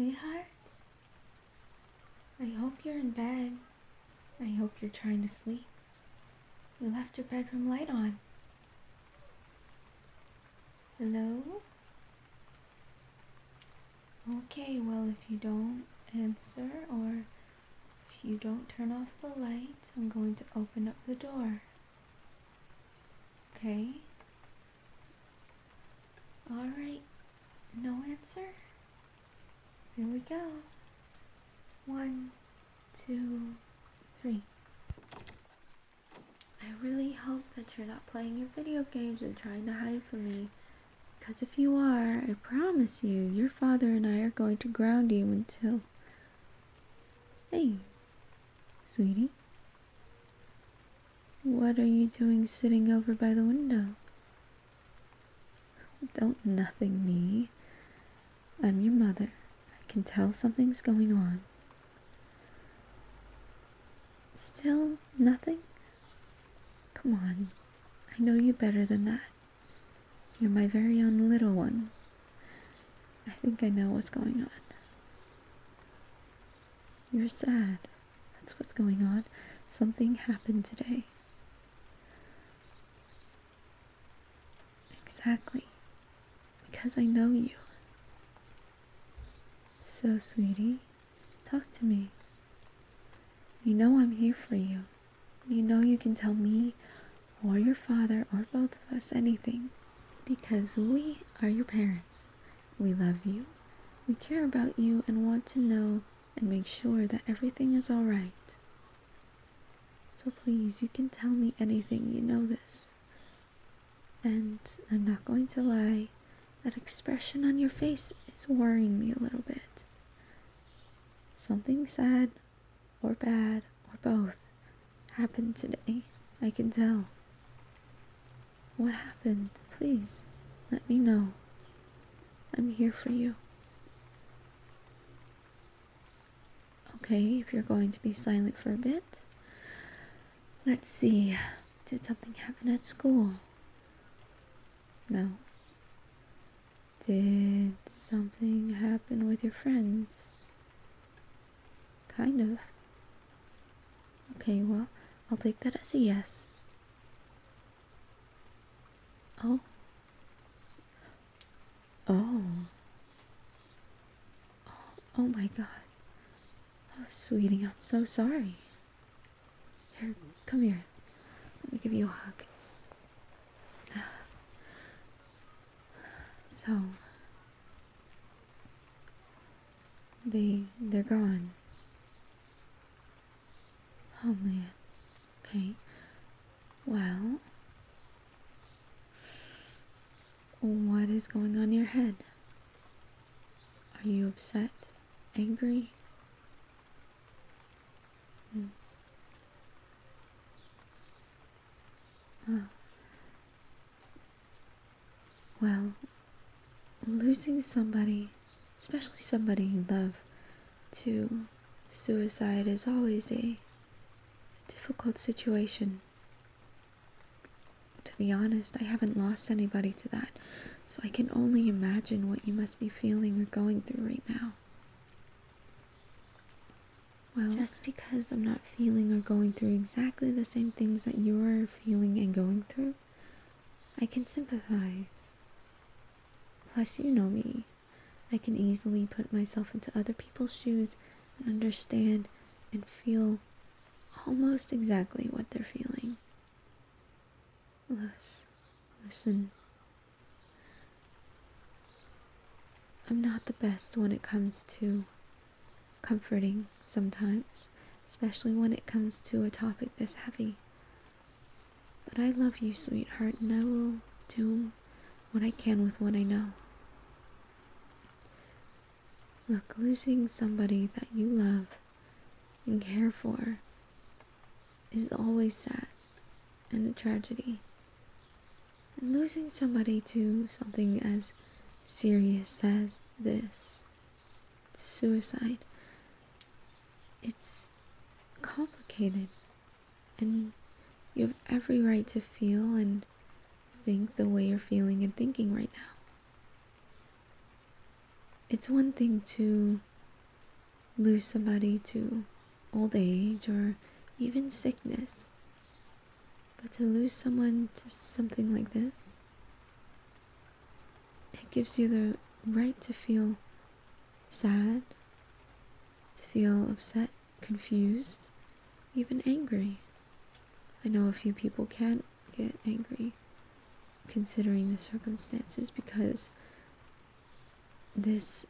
Sweetheart, I hope you're in bed. I hope you're trying to sleep. You left your bedroom light on. Hello? Okay, well, if you don't answer or if you don't turn off the light, I'm going to open up the door. Okay? Alright, no answer? Here we go. 1, 2, 3. I really hope that you're not playing your video games and trying to hide from me. Because if you are, I promise you, your father and I are going to ground you until... Hey, sweetie. What are you doing sitting over by the window? Don't nothing me. I'm your mother. I can tell something's going on. Still nothing? Come on. I know you better than that. You're my very own little one. I think I know what's going on. You're sad. That's what's going on. Something happened today. Exactly. Because I know you. So, sweetie, talk to me. You know I'm here for you. You know you can tell me or your father or both of us anything. Because we are your parents. We love you. We care about you and want to know and make sure that everything is alright. So please, you can tell me anything, you know this. And I'm not going to lie, that expression on your face is worrying me a little bit. Something sad or bad or both happened today, I can tell. What happened? Please, let me know. I'm here for you. Okay, if you're going to be silent for a bit. Let's see. Did something happen at school? No. Did something happen with your friends? Kind of. Okay, well, I'll take that as a yes. Oh. Oh. Oh my god. Oh, sweetie, I'm so sorry. Here, come here. Let me give you a hug. So, they're gone. Oh man. Okay. Well, what is going on in your head? Are you upset? Angry? Well, losing somebody, especially somebody you love, to suicide is always a difficult situation. To be honest, I haven't lost anybody to that, so I can only imagine what you must be feeling or going through right now. Well, just because I'm not feeling or going through exactly the same things that you are feeling and going through, I can sympathize. Plus, you know me. I can easily put myself into other people's shoes and understand and feel almost exactly what they're feeling. Listen. I'm not the best when it comes to comforting sometimes, especially when it comes to a topic this heavy. But I love you, sweetheart, and I will do what I can with what I know. Look, losing somebody that you love and care for is always sad and a tragedy. And losing somebody to something as serious as this, to suicide, it's complicated, and you have every right to feel and think the way you're feeling and thinking right now. It's one thing to lose somebody to old age or even sickness, but to lose someone to something like this, it gives you the right to feel sad, to feel upset, confused, even angry. I know a few people can't get angry considering the circumstances because this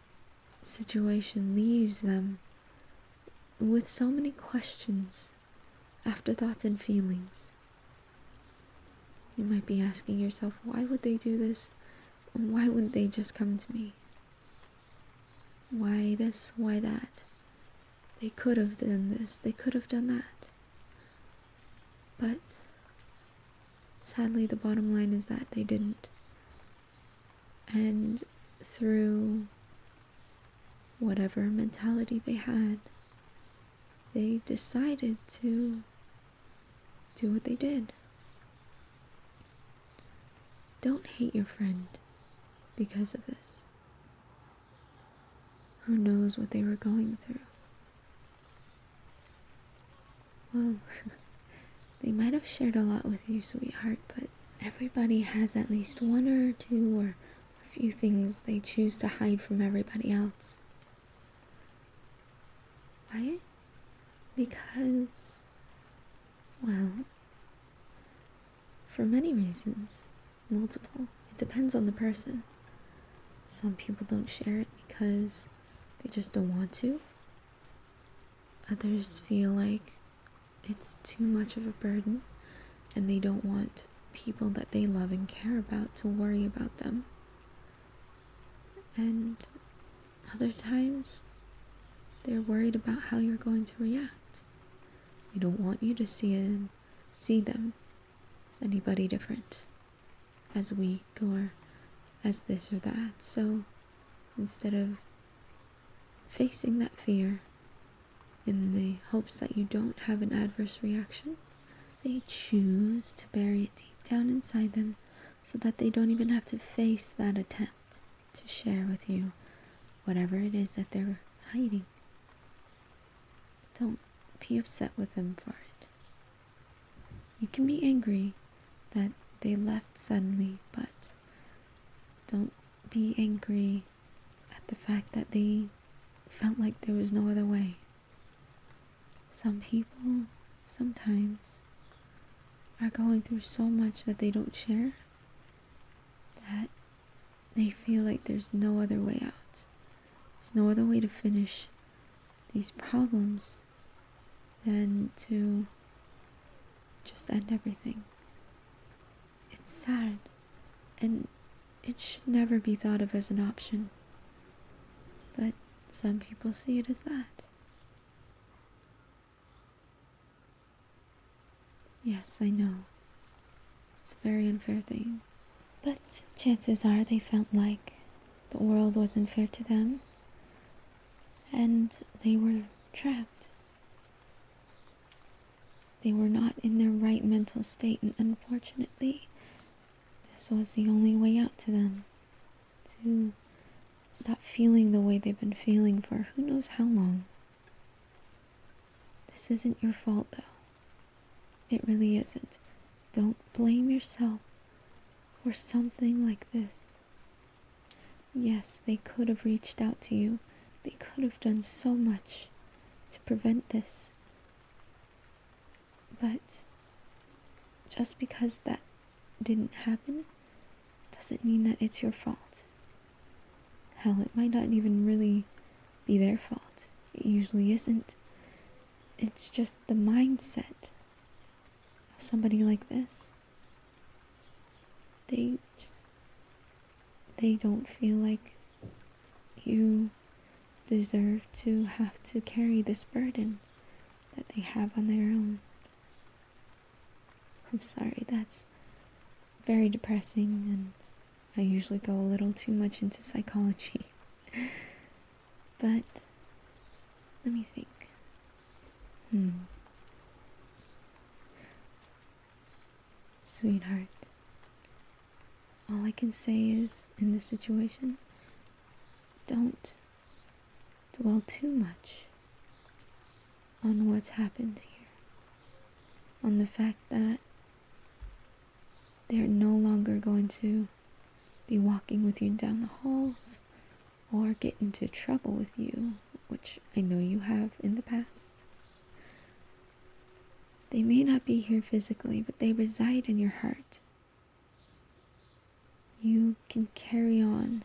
situation leaves them with so many questions, afterthoughts, and feelings. You might be asking yourself, why would they do this? Why wouldn't they just come to me? Why this? Why that? They could have done this. They could have done that. But sadly, the bottom line is that they didn't. And through whatever mentality they had, they decided to do what they did. Don't hate your friend because of this. Who knows what they were going through? Well, they might have shared a lot with you, sweetheart, but everybody has at least one or two or a few things they choose to hide from everybody else. Why? Because, well, for many reasons, multiple. It depends on the person. Some people don't share it because they just don't want to. Others feel like it's too much of a burden and they don't want people that they love and care about to worry about them. And other times, they're worried about how you're going to react. They don't want you to see them as anybody different, as weak or as this or that. So instead of facing that fear in the hopes that you don't have an adverse reaction, they choose to bury it deep down inside them so that they don't even have to face that attempt to share with you whatever it is that they're hiding. Don't be upset with them for it. You can be angry that they left suddenly, but don't be angry at the fact that they felt like there was no other way. Some people, sometimes, are going through so much that they don't share that they feel like there's no other way out. There's no other way to finish these problems than to just end everything. It's sad, and it should never be thought of as an option. But some people see it as that. Yes, I know. It's a very unfair thing. But chances are they felt like the world wasn't fair to them, and they were trapped. They were not in their right mental state, and unfortunately, this was the only way out to them. To stop feeling the way they've been feeling for who knows how long. This isn't your fault, though. It really isn't. Don't blame yourself for something like this. Yes, they could have reached out to you. They could have done so much to prevent this. But just because that didn't happen doesn't mean that it's your fault. Hell, it might not even really be their fault. It usually isn't. It's just the mindset of somebody like this. They don't feel like you deserve to have to carry this burden that they have on their own. I'm sorry, that's very depressing, and I usually go a little too much into psychology. But let me think. Sweetheart, all I can say is, in this situation, don't dwell too much on what's happened here, on the fact that they're no longer going to be walking with you down the halls or get into trouble with you, which I know you have in the past. They may not be here physically, but they reside in your heart. You can carry on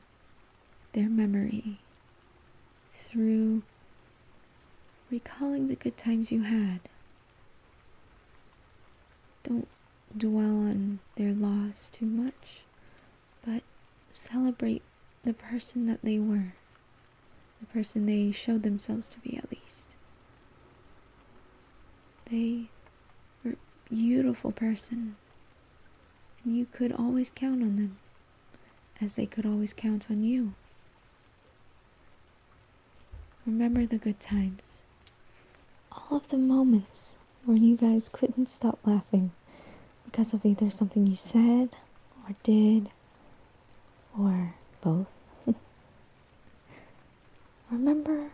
their memory through recalling the good times you had. Don't dwell on their loss too much, but celebrate the person that they were, the person they showed themselves to be, at least. They were a beautiful person, and you could always count on them, as they could always count on you. Remember the good times. All of the moments where you guys couldn't stop laughing because of either something you said or did or both. Remember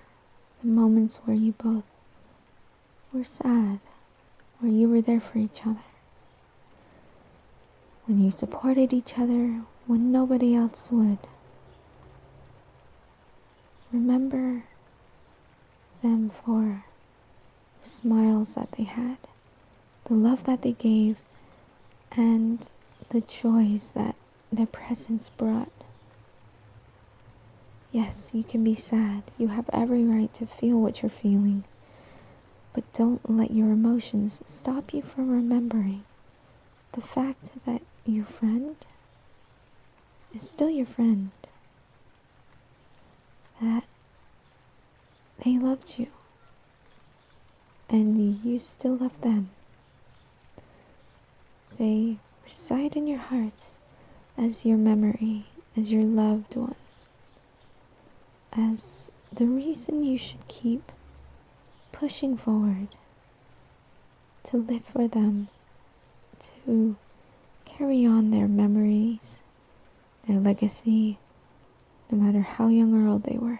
the moments where you both were sad, where you were there for each other, when you supported each other when nobody else would. Remember them for the smiles that they had, the love that they gave, and the joys that their presence brought. Yes, you can be sad. You have every right to feel what you're feeling. But don't let your emotions stop you from remembering the fact that your friend is still your friend. That they loved you. And you still love them. They reside in your heart as your memory, as your loved one, as the reason you should keep pushing forward, to live for them, to carry on their memories, their legacy, no matter how young or old they were.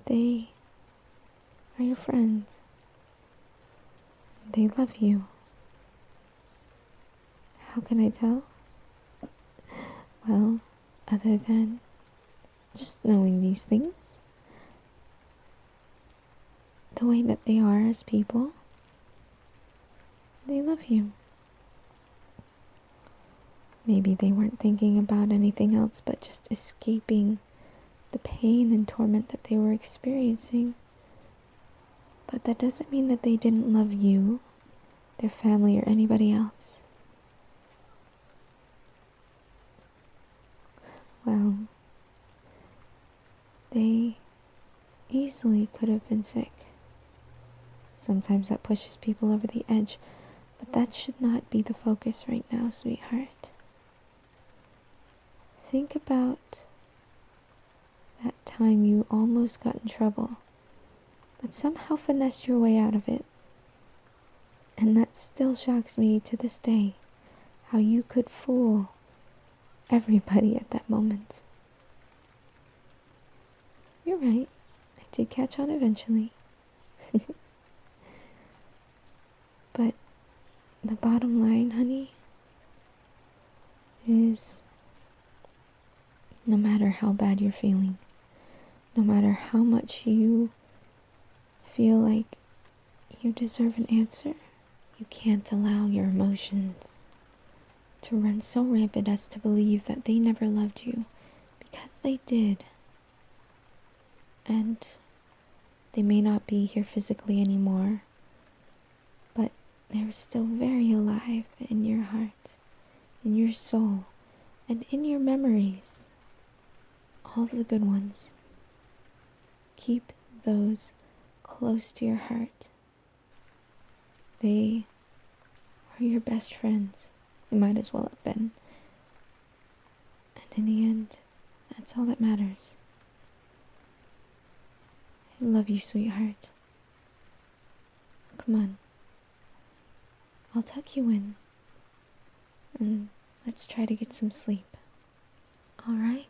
They are your friends. They love you. How can I tell? Well, other than just knowing these things, the way that they are as people, they love you. Maybe they weren't thinking about anything else but just escaping the pain and torment that they were experiencing. But that doesn't mean that they didn't love you, their family, or anybody else. Well, they easily could have been sick. Sometimes that pushes people over the edge, but that should not be the focus right now, sweetheart. Think about that time you almost got in trouble, but somehow finessed your way out of it. And that still shocks me to this day, how you could fool everybody at that moment. You're right, I did catch on eventually. But the bottom line, honey, is no matter how bad you're feeling, no matter how much you feel like you deserve an answer, you can't allow your emotions to run so rampant as to believe that they never loved you, because they did. And they may not be here physically anymore, but they're still very alive in your heart, in your soul, and in your memories. All the good ones. Keep those close to your heart. They are your best friends. They might as well have been. And in the end, that's all that matters. I love you, sweetheart. Come on. I'll tuck you in. And let's try to get some sleep. All right?